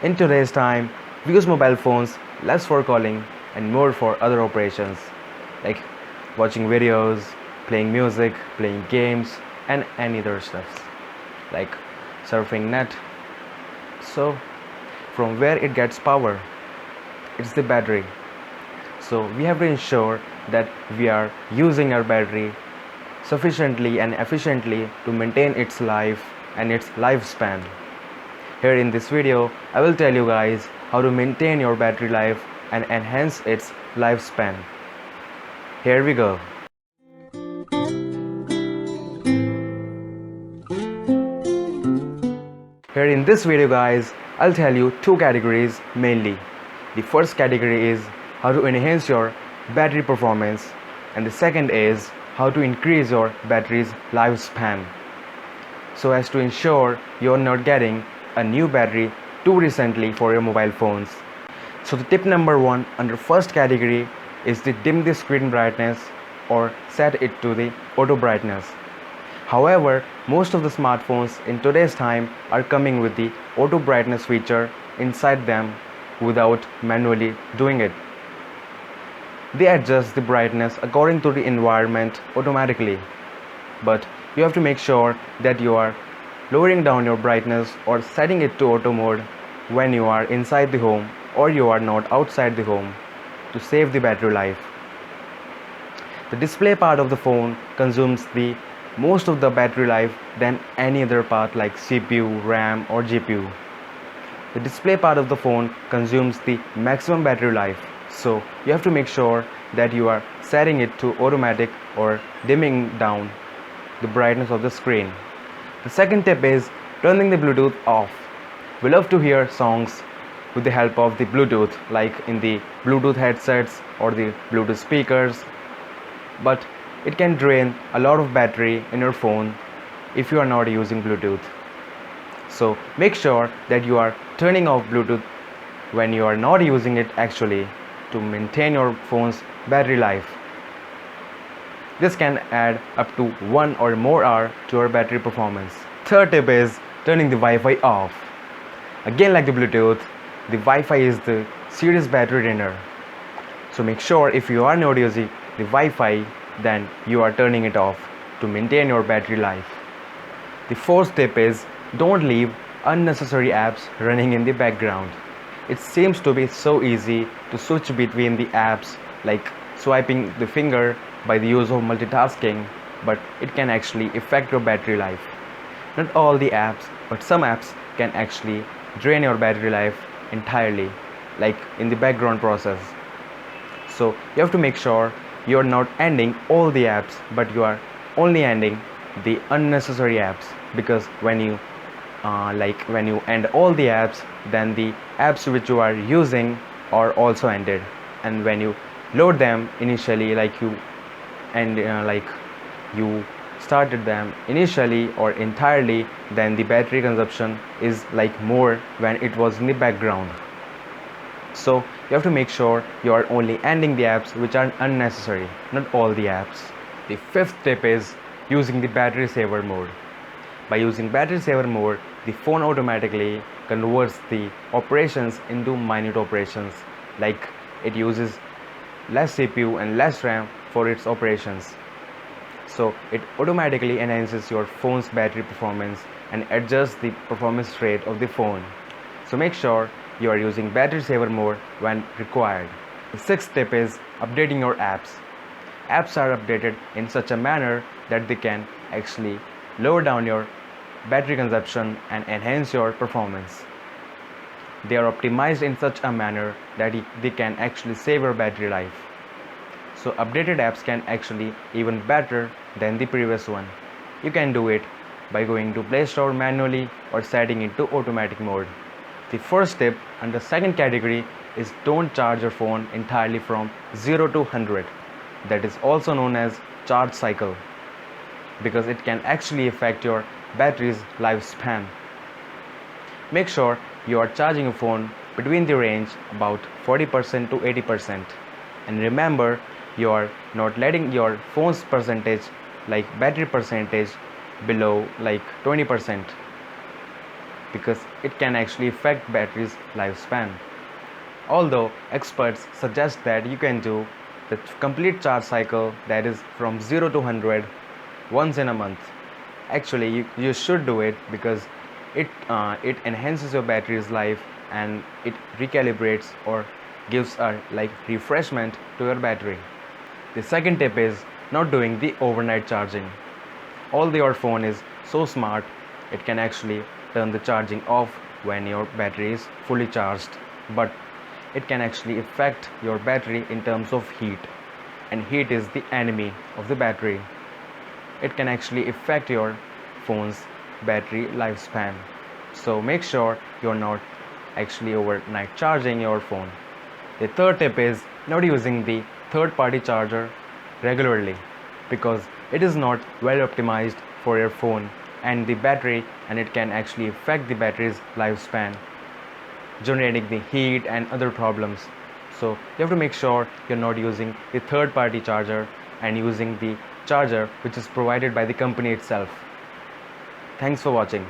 In today's time, we use mobile phones less for calling and more for other operations like watching videos, playing music, playing games, and any other stuff like surfing net. So, from where it gets power? It's the battery. So, we have to ensure that we are using our battery sufficiently and efficiently to maintain its life and its lifespan. Here in this video, I will tell you guys how to maintain your battery life and enhance its lifespan. Here we go. Here in this video guys, I'll tell you two categories mainly. The first category is how to enhance your battery performance, and the second is how to increase your battery's lifespan, so as to ensure you're not getting a new battery too recently for your mobile phones. So the tip number one under first category is to dim the screen brightness or set it to the auto brightness. However, most of the smartphones in today's time are coming with the auto brightness feature inside them without manually doing it. They adjust the brightness according to the environment automatically, but you have to make sure that you are lowering down your brightness or setting it to auto mode when you are inside the home or you are not outside the home to save the battery life. The display part of the phone consumes the most of the battery life than any other part like CPU, RAM or GPU. The display part of the phone consumes the maximum battery life, so you have to make sure that you are setting it to automatic or dimming down the brightness of the screen. The second tip is turning the Bluetooth off. We love to hear songs with the help of the Bluetooth, like in the Bluetooth headsets or the Bluetooth speakers, but it can drain a lot of battery in your phone if you are not using Bluetooth. So make sure that you are turning off Bluetooth when you are not using it actually to maintain your phone's battery life. This can add up to 1 or more hours to your battery performance. Third tip is turning the Wi-Fi off. Again, like the Bluetooth, the Wi-Fi is the serious battery drainer. So make sure if you are not using the Wi-Fi, then you are turning it off to maintain your battery life. The fourth tip is don't leave unnecessary apps running in the background. It seems to be so easy to switch between the apps like swiping the finger by the use of multitasking, but it can actually affect your battery life. Not all the apps, but some apps can actually drain your battery life entirely, like in the background process. So you have to make sure you are not ending all the apps, but you are only ending the unnecessary apps, because when you end all the apps, then the apps which you are using are also ended, and when you load them initially you started them initially or entirely, then the battery consumption is more when it was in the background. So you have to make sure you are only ending the apps which are unnecessary, not all the apps. The fifth tip is using the battery saver mode. By using battery saver mode, the phone automatically converts the operations into minute operations, like it uses less CPU and less RAM for its operations. So it automatically enhances your phone's battery performance and adjusts the performance rate of the phone. So make sure you are using battery saver mode when required. The sixth tip is updating your apps. Apps are updated in such a manner that they can actually lower down your battery consumption and enhance your performance. They are optimized in such a manner that they can actually save your battery life. So updated apps can actually even better than the previous one. You can do it by going to Play Store manually or setting it to automatic mode. The first tip under second category is don't charge your phone entirely from 0 to 100. That is also known as charge cycle, because it can actually affect your battery's lifespan. Make sure you are charging your phone between the range about 40% to 80%, and remember you are not letting your phone's percentage battery percentage below 20%. because it can actually affect battery's lifespan. Although experts suggest that you can do the complete charge cycle, that is from 0 to 100, once in a month. Actually, you should do it because it enhances your battery's life, and it recalibrates or gives a like refreshment to your battery. The second tip is not doing the overnight charging. Although your phone is so smart, it can actually turn the charging off when your battery is fully charged, but it can actually affect your battery in terms of heat, and heat is the enemy of the battery. It can actually affect your phone's battery lifespan. So make sure you're not actually overnight charging your phone. The third tip is not using the third party charger regularly, because it is not well optimized for your phone and the battery, and it can actually affect the battery's lifespan, generating the heat and other problems. So you have to make sure you're not using the third party charger and using the charger which is provided by the company itself. Thanks for watching.